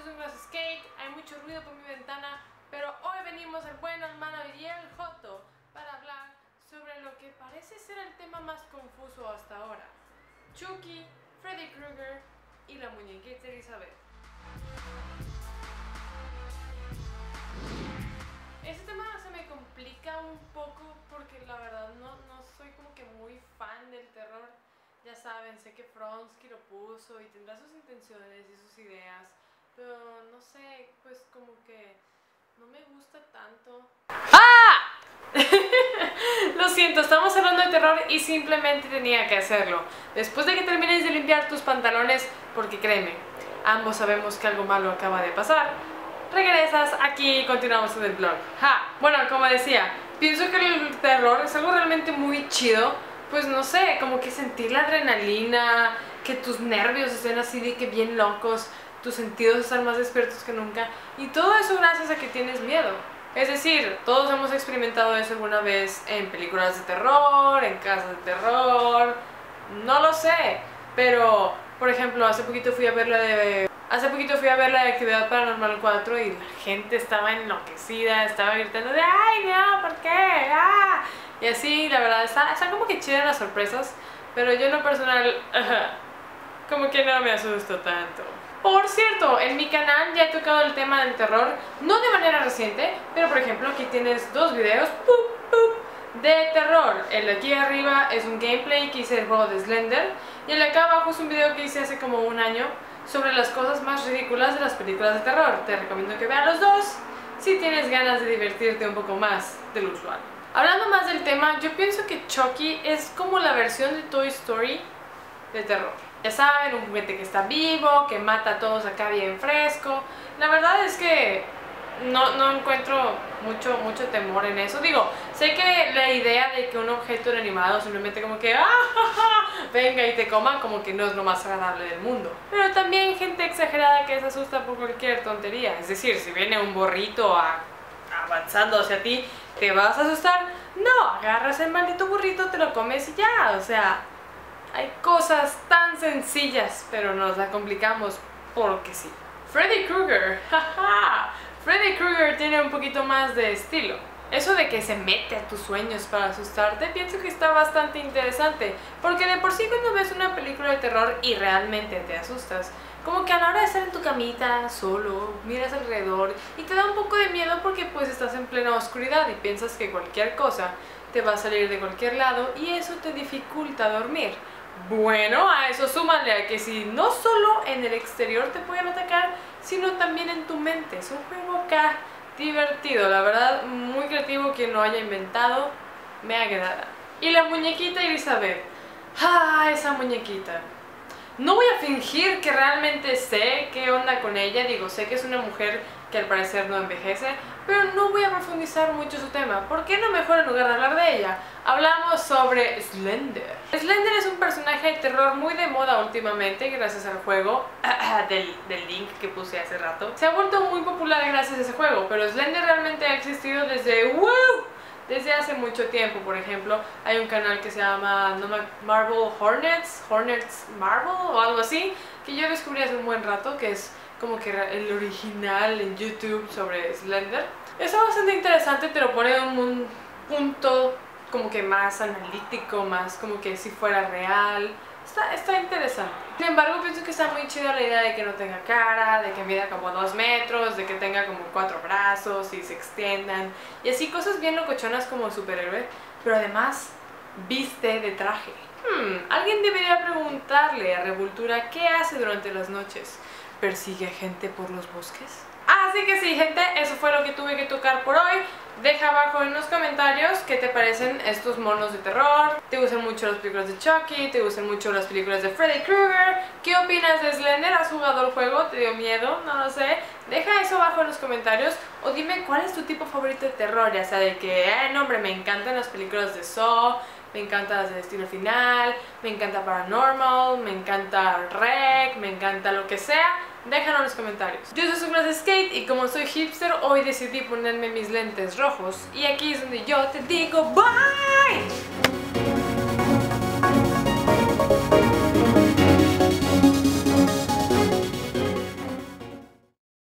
yo soy Glass Skate, hay mucho ruido por mi ventana, pero hoy venimos el buen hermano y el Joto para hablar sobre lo que parece ser el tema más confuso hasta ahora: Chucky, Freddy Krueger y la muñequita Elizabeth. Este tema se me complica un poco porque la verdad no soy como que muy fan del terror. Ya saben, sé que Fronsky lo puso y tendrá sus intenciones y sus ideas, pero no sé, pues como que no me gusta tanto. ¡Ah! Lo siento, estamos hablando de terror y simplemente tenía que hacerlo. Después de que termines de limpiar tus pantalones, porque créeme, ambos sabemos que algo malo acaba de pasar, regresas aquí y continuamos en el vlog. Bueno, como decía, pienso que el terror es algo realmente muy chido. Pues no sé, como que sentir la adrenalina, que tus nervios estén así de que bien locos, tus sentidos están más despiertos que nunca, y todo eso gracias a que tienes miedo. Es decir, todos hemos experimentado eso alguna vez en películas de terror, en casas de terror, no lo sé, pero por ejemplo, hace poquito fui a ver la de Actividad Paranormal 4 y la gente estaba enloquecida, estaba gritando de ¡ay no! ¿Por qué? ¡Ah! Y así, la verdad, está como que chidas las sorpresas, pero yo en lo personal, como que no me asusto tanto. Por cierto, en mi canal ya he tocado el tema del terror, no de manera reciente, pero por ejemplo aquí tienes dos videos de terror. El de aquí arriba es un gameplay que hice del juego de Slender, y el de acá abajo es un video que hice hace como un año sobre las cosas más ridículas de las películas de terror. Te recomiendo que veas los dos si tienes ganas de divertirte un poco más de lo usual. Hablando más del tema, yo pienso que Chucky es como la versión de Toy Story de terror. Ya saben, un juguete que está vivo, que mata a todos acá bien fresco. La verdad es que no encuentro mucho temor en eso. Digo, sé que la idea de que un objeto inanimado simplemente como que venga y te coma, como que no es lo más agradable del mundo. Pero también gente exagerada que se asusta por cualquier tontería. Es decir, si viene un burrito avanzando hacia ti, ¿te vas a asustar? No, agarras el maldito burrito, te lo comes y ya. O sea, hay cosas tan sencillas, pero nos la complicamos porque sí. Freddy Krueger, Freddy Krueger tiene un poquito más de estilo. Eso de que se mete a tus sueños para asustarte, pienso que está bastante interesante, porque de por sí cuando ves una película de terror y realmente te asustas, como que a la hora de estar en tu camita, solo, miras alrededor y te da un poco de miedo porque pues estás en plena oscuridad y piensas que cualquier cosa te va a salir de cualquier lado y eso te dificulta dormir. Bueno, a eso súmale a que si no solo en el exterior te pueden atacar, sino también en tu mente. Es un juego acá divertido, la verdad, muy creativo. Quien lo haya inventado, me agrada. Y la muñequita Elizabeth. Esa muñequita. No voy a fingir que realmente sé qué onda con ella. Digo, sé que es una mujer que al parecer no envejece, pero no voy a profundizar mucho su tema. ¿Por qué no mejor en lugar de hablar de ella, hablamos sobre Slender? Slender es un personaje de terror muy de moda últimamente gracias al juego del link que puse hace rato. Se ha vuelto muy popular gracias a ese juego, pero Slender realmente ha existido desde hace mucho tiempo. Por ejemplo, hay un canal que se llama Marvel Hornets Marvel o algo así, que yo descubrí hace un buen rato, que es como que el original en YouTube sobre Slender. Está bastante interesante, te lo pone en un punto como que más analítico, más como que si fuera real. Está interesante. Sin embargo, pienso que está muy chida la idea de que no tenga cara, de que mida como 2 metros, de que tenga como 4 brazos y se extiendan, y así cosas bien locochonas como superhéroe, pero además viste de traje. Alguien debería preguntarle a Revoltura qué hace durante las noches. ¿Persigue a gente por los bosques? Así que sí, gente, eso fue lo que tuve que tocar por hoy. Deja abajo en los comentarios qué te parecen estos monos de terror. ¿Te gustan mucho las películas de Chucky? ¿Te gustan mucho las películas de Freddy Krueger? ¿Qué opinas de Slender? ¿Has jugado el juego? ¿Te dio miedo? No lo sé. Deja eso abajo en los comentarios. O dime cuál es tu tipo favorito de terror. Ya sea de que, no hombre, me encantan las películas de Saw, me encantan las de Destino Final, me encanta Paranormal, me encanta Rec, me encanta lo que sea. Déjalo en los comentarios. Yo soy Glass Skate y como soy hipster, hoy decidí ponerme mis lentes rojos. Y aquí es donde yo te digo bye.